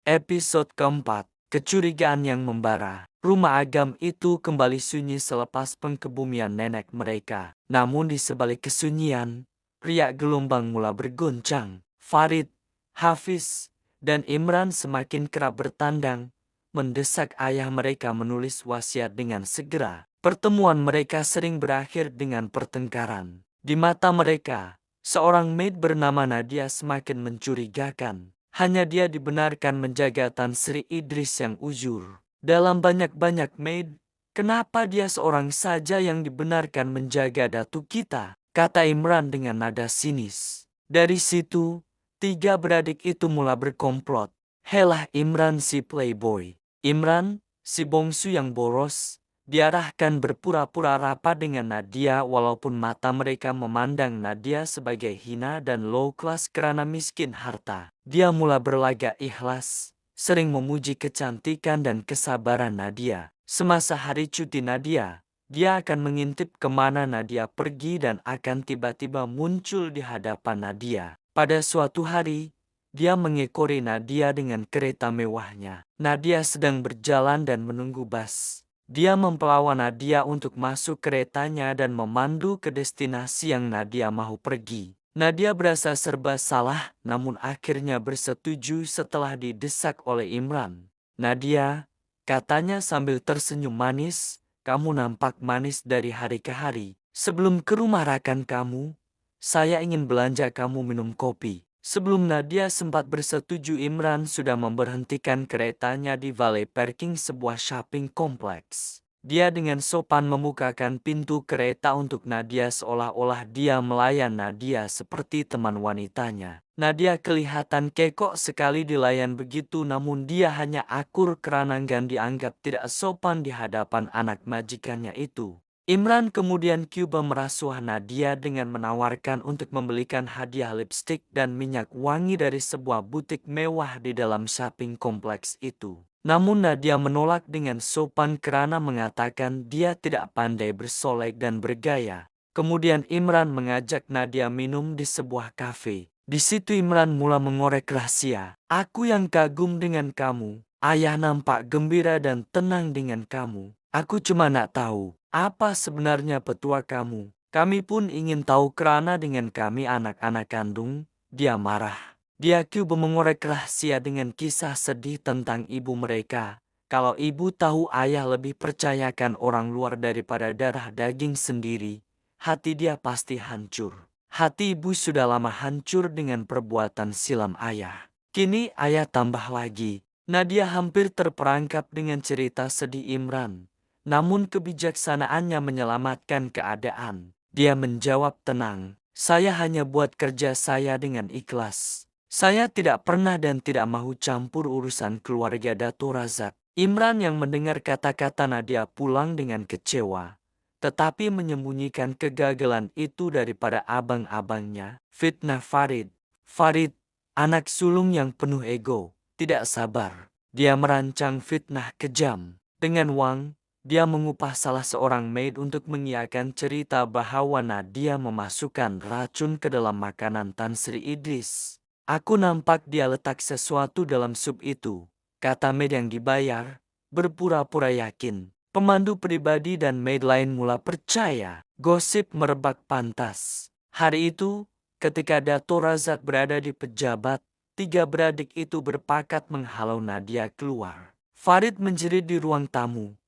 Episode keempat, kecurigaan yang membara. Rumah agam itu kembali sunyi selepas pengkebumian nenek mereka. Namun di sebalik kesunyian, riak gelombang mula bergoncang. Farid, Hafiz, dan Imran semakin kerap bertandang, mendesak ayah mereka menulis wasiat dengan segera. Pertemuan mereka sering berakhir dengan pertengkaran. Di mata mereka, seorang maid bernama Nadia semakin mencurigakan. Hanya dia dibenarkan menjaga Tan Sri Idris yang uzur. Dalam banyak-banyak maid, kenapa dia seorang saja yang dibenarkan menjaga datuk kita? Kata Imran dengan nada sinis. Dari situ, tiga beradik itu mula berkomplot. Helah Imran si playboy. Imran, si bongsu yang boros, diarahkan berpura-pura rapat dengan Nadia walaupun mata mereka memandang Nadia sebagai hina dan low class karena miskin harta. Dia mula berlagak ikhlas, sering memuji kecantikan dan kesabaran Nadia. Semasa hari cuti Nadia, dia akan mengintip kemana Nadia pergi dan akan tiba-tiba muncul di hadapan Nadia. Pada suatu hari, dia mengekori Nadia dengan kereta mewahnya. Nadia sedang berjalan dan menunggu bus. Dia mempelawan Nadia untuk masuk keretanya dan memandu ke destinasi yang Nadia mau pergi. Nadia berasa serba salah, namun akhirnya bersetuju setelah didesak oleh Imran. Nadia, katanya sambil tersenyum manis, kamu nampak manis dari hari ke hari. Sebelum ke rumah rakan kamu, saya ingin belanja kamu minum kopi. Sebelum Nadia sempat bersetuju, Imran sudah memberhentikan keretanya di valet parking sebuah shopping kompleks. Dia dengan sopan membukakan pintu kereta untuk Nadia seolah-olah dia melayan Nadia seperti teman wanitanya. Nadia kelihatan kekok sekali dilayan begitu, namun dia hanya akur karena dianggap tidak sopan di hadapan anak majikannya itu. Imran kemudian coba merasuah Nadia dengan menawarkan untuk membelikan hadiah lipstik dan minyak wangi dari sebuah butik mewah di dalam shopping kompleks itu. Namun Nadia menolak dengan sopan karena mengatakan dia tidak pandai bersolek dan bergaya. Kemudian Imran mengajak Nadia minum di sebuah kafe. Di situ Imran mula mengorek rahasia. Aku yang kagum dengan kamu. Ayah nampak gembira dan tenang dengan kamu. Aku cuma nak tahu, apa sebenarnya petua kamu? Kami pun ingin tahu karena dengan kami anak-anak kandung, dia marah. Dia coba mengorek rahasia dengan kisah sedih tentang ibu mereka. Kalau ibu tahu ayah lebih percayakan orang luar daripada darah daging sendiri, hati dia pasti hancur. Hati ibu sudah lama hancur dengan perbuatan silam ayah. Kini ayah tambah lagi. Nadia hampir terperangkap dengan cerita sedih Imran. Namun kebijaksanaannya menyelamatkan keadaan. Dia menjawab tenang, saya hanya buat kerja saya dengan ikhlas. Saya tidak pernah dan tidak mau campur urusan keluarga Dato' Razak. Imran yang mendengar kata-kata Nadia pulang dengan kecewa, tetapi menyembunyikan kegagalan itu daripada abang-abangnya. Fitnah Farid. Farid, anak sulung yang penuh ego, tidak sabar. Dia merancang fitnah kejam. Dengan uang, dia mengupah salah seorang maid untuk mengiyakan cerita bahwa Nadia memasukkan racun ke dalam makanan Tan Sri Idris. Aku nampak dia letak sesuatu dalam sup itu, kata maid yang dibayar, berpura-pura yakin. Pemandu pribadi dan maid lain mula percaya. Gosip merebak pantas. Hari itu, ketika Dato' Razak berada di pejabat, tiga beradik itu berpakat menghalau Nadia keluar. Farid menjerit di ruang tamu.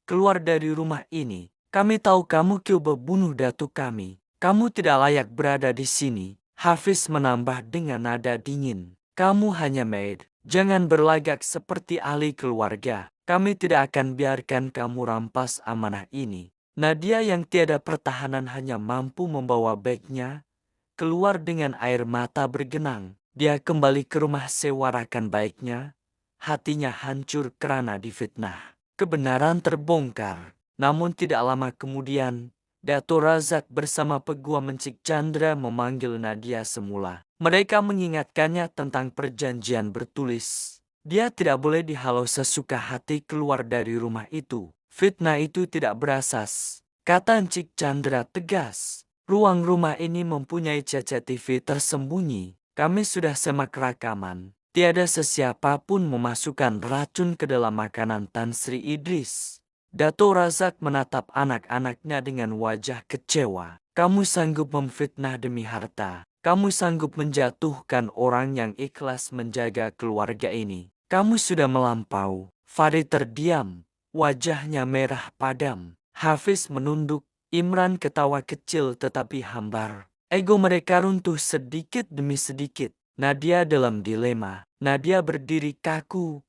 Keluar dari rumah ini. Kami tahu kamu coba bunuh datuk kami. Kamu tidak layak berada di sini. Hafiz menambah dengan nada dingin. Kamu hanya maid. Jangan berlagak seperti ahli keluarga. Kami tidak akan biarkan kamu rampas amanah ini. Nadia yang tiada pertahanan hanya mampu membawa bagnya keluar dengan air mata bergenang. Dia kembali ke rumah sewarakan baiknya. Hatinya hancur karena difitnah. Kebenaran terbongkar. Namun tidak lama kemudian, Dato' Razak bersama Peguam Mencik Chandra memanggil Nadia semula. Mereka mengingatkannya tentang perjanjian bertulis. Dia tidak boleh dihalau sesuka hati keluar dari rumah itu. Fitnah itu tidak berasas, kata Encik Chandra tegas. Ruang rumah ini mempunyai CCTV tersembunyi. Kami sudah semak rekaman. Tiada sesiapa pun memasukkan racun ke dalam makanan Tan Sri Idris. Dato Razak menatap anak-anaknya dengan wajah kecewa. Kamu sanggup memfitnah demi harta. Kamu sanggup menjatuhkan orang yang ikhlas menjaga keluarga ini. Kamu sudah melampau. Farid terdiam. Wajahnya merah padam. Hafiz menunduk. Imran ketawa kecil tetapi hambar. Ego mereka runtuh sedikit demi sedikit. Nadia dalam dilema. Nadia berdiri kaku.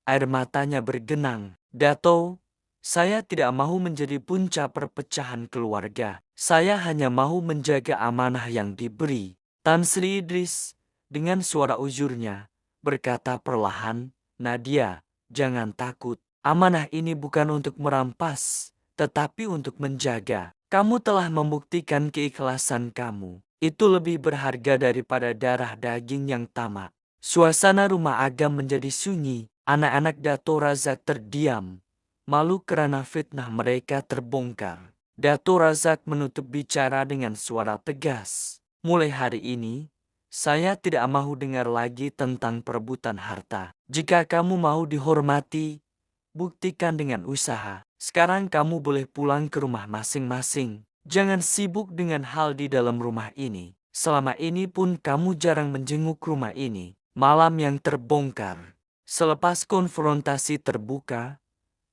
Air matanya bergenang. Dato, saya tidak mau menjadi punca perpecahan keluarga. Saya hanya mau menjaga amanah yang diberi. Tan Sri Idris, dengan suara ujurnya, berkata perlahan, Nadia, jangan takut. Amanah ini bukan untuk merampas, tetapi untuk menjaga. Kamu telah membuktikan keikhlasan kamu. Itu lebih berharga daripada darah daging yang tamak. Suasana rumah Agam menjadi sunyi. Anak-anak Dato Razak terdiam. Malu kerana fitnah mereka terbongkar. Dato Razak menutup bicara dengan suara tegas. Mulai hari ini, saya tidak mau dengar lagi tentang perebutan harta. Jika kamu mau dihormati, buktikan dengan usaha. Sekarang kamu boleh pulang ke rumah masing-masing. Jangan sibuk dengan hal di dalam rumah ini. Selama ini pun kamu jarang menjenguk rumah ini. Malam yang terbongkar. Selepas konfrontasi terbuka,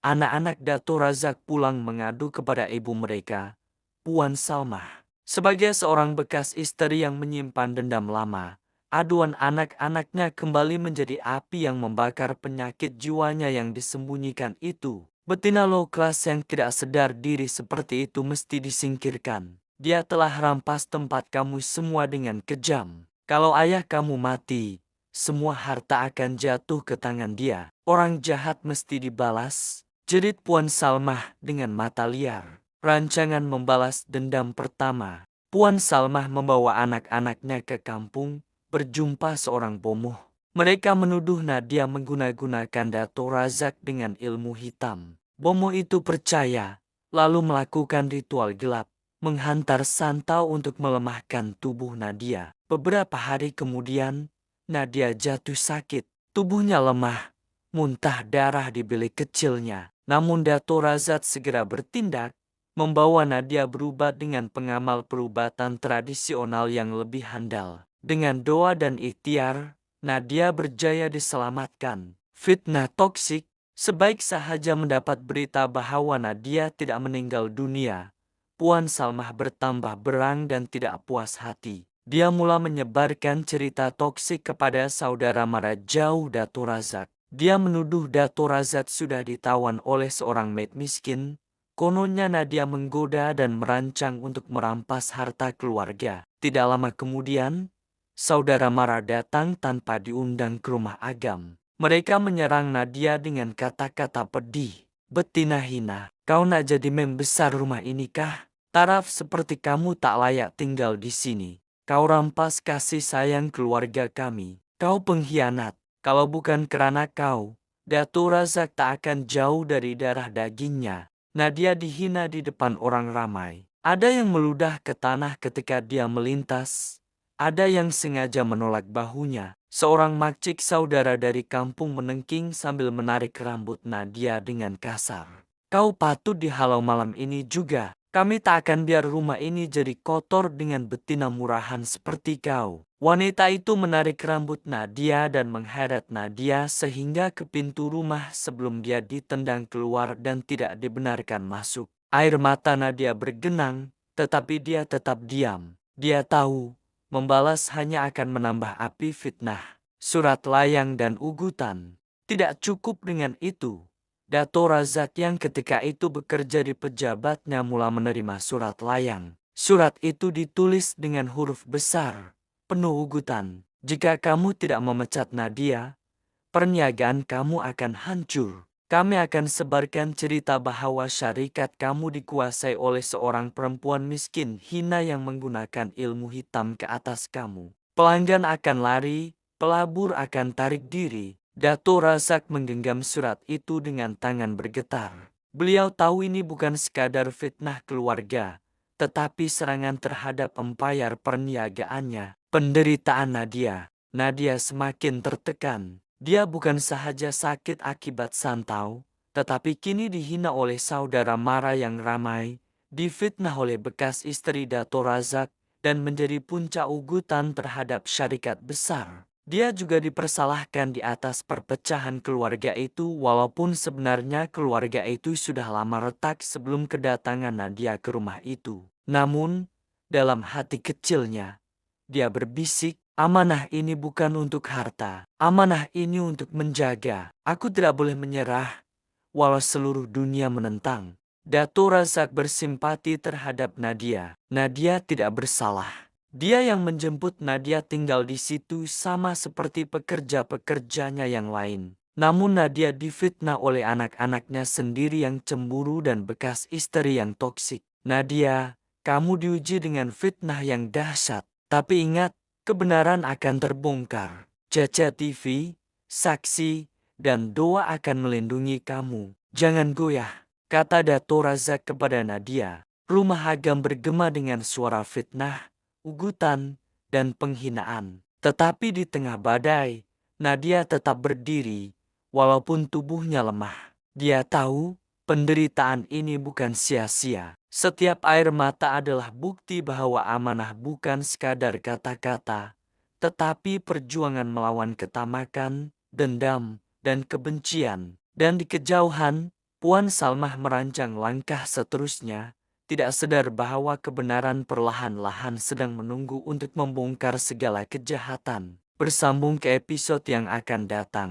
anak-anak Dato Razak pulang mengadu kepada ibu mereka, Puan Salmah. Sebagai seorang bekas istri yang menyimpan dendam lama, aduan anak-anaknya kembali menjadi api yang membakar penyakit jiwanya yang disembunyikan itu. Betina low class yang tidak sadar diri seperti itu mesti disingkirkan. Dia telah rampas tempat kamu semua dengan kejam. Kalau ayah kamu mati, semua harta akan jatuh ke tangan dia. Orang jahat mesti dibalas, jerit Puan Salmah dengan mata liar. Rancangan membalas dendam pertama. Puan Salmah membawa anak-anaknya ke kampung, berjumpa seorang bomoh. Mereka menuduh Nadia menggunakan Dato Razak dengan ilmu hitam. Bomoh itu percaya, lalu melakukan ritual gelap, menghantar santau untuk melemahkan tubuh Nadia. Beberapa hari kemudian, Nadia jatuh sakit. Tubuhnya lemah, muntah darah di bilik kecilnya. Namun Dato Razak segera bertindak, membawa Nadia berobat dengan pengamal perubatan tradisional yang lebih handal. Dengan doa dan ikhtiar, Nadia berjaya diselamatkan. Fitnah toksik. Sebaik sahaja mendapat berita bahwa Nadia tidak meninggal dunia, Puan Salmah bertambah berang dan tidak puas hati. Dia mula menyebarkan cerita toksik kepada saudara mara jauh Dato Razak. Dia menuduh Dato Razak sudah ditawan oleh seorang maid miskin. Kononnya Nadia menggoda dan merancang untuk merampas harta keluarga. Tidak lama kemudian, saudara mara datang tanpa diundang ke rumah Agam. Mereka menyerang Nadia dengan kata-kata pedih. Betina hina, kau nak jadi membesar rumah ini kah? Taraf seperti kamu tak layak tinggal di sini. Kau rampas kasih sayang keluarga kami. Kau pengkhianat. Kalau bukan kerana kau, Dato Razak tak akan jauh dari darah dagingnya. Nadia dihina di depan orang ramai. Ada yang meludah ke tanah ketika dia melintas. Ada yang sengaja menolak bahunya. Seorang makcik saudara dari kampung menengking sambil menarik rambut Nadia dengan kasar. Kau patut dihalau malam ini juga. Kami tak akan biar rumah ini jadi kotor dengan betina murahan seperti kau. Wanita itu menarik rambut Nadia dan mengheret Nadia sehingga ke pintu rumah sebelum dia ditendang keluar dan tidak dibenarkan masuk. Air mata Nadia bergenang, tetapi dia tetap diam. Dia tahu, membalas hanya akan menambah api fitnah, surat layang dan ugutan. Tidak cukup dengan itu. Dato Razak yang ketika itu bekerja di pejabatnya mula menerima surat layang. Surat itu ditulis dengan huruf besar, penuh ugutan. Jika kamu tidak memecat Nadia, perniagaan kamu akan hancur. Kami akan sebarkan cerita bahwa syarikat kamu dikuasai oleh seorang perempuan miskin hina yang menggunakan ilmu hitam ke atas kamu. Pelanggan akan lari, pelabur akan tarik diri. Dato Razak menggenggam surat itu dengan tangan bergetar. Beliau tahu ini bukan sekadar fitnah keluarga, tetapi serangan terhadap empayar perniagaannya. Penderitaan Nadia Nadia semakin tertekan. Dia bukan sahaja sakit akibat Santau, tetapi kini dihina oleh saudara mara yang ramai, difitnah oleh bekas istri Dato Razak, dan menjadi puncak ugutan terhadap syarikat besar. Dia juga dipersalahkan di atas perpecahan keluarga itu, walaupun sebenarnya keluarga itu sudah lama retak sebelum kedatangan Nadia ke rumah itu. Namun, dalam hati kecilnya, dia berbisik, amanah ini bukan untuk harta. Amanah ini untuk menjaga. Aku tidak boleh menyerah, walau seluruh dunia menentang. Dato Razak bersimpati terhadap Nadia. Nadia tidak bersalah. Dia yang menjemput Nadia tinggal di situ sama seperti pekerja-pekerjanya yang lain. Namun Nadia difitnah oleh anak-anaknya sendiri yang cemburu dan bekas istri yang toksik. Nadia, kamu diuji dengan fitnah yang dahsyat. Tapi ingat, kebenaran akan terbongkar. Caca TV, saksi, dan doa akan melindungi kamu. Jangan goyah, kata Dato Razak kepada Nadia. Rumah Agam bergema dengan suara fitnah, ugutan, dan penghinaan. Tetapi di tengah badai, Nadia tetap berdiri, walaupun tubuhnya lemah. Dia tahu, penderitaan ini bukan sia-sia. Setiap air mata adalah bukti bahwa amanah bukan sekadar kata-kata, tetapi perjuangan melawan ketamakan, dendam, dan kebencian. Dan di kejauhan, Puan Salmah merancang langkah seterusnya, tidak sadar bahwa kebenaran perlahan-lahan sedang menunggu untuk membongkar segala kejahatan. Bersambung ke episode yang akan datang.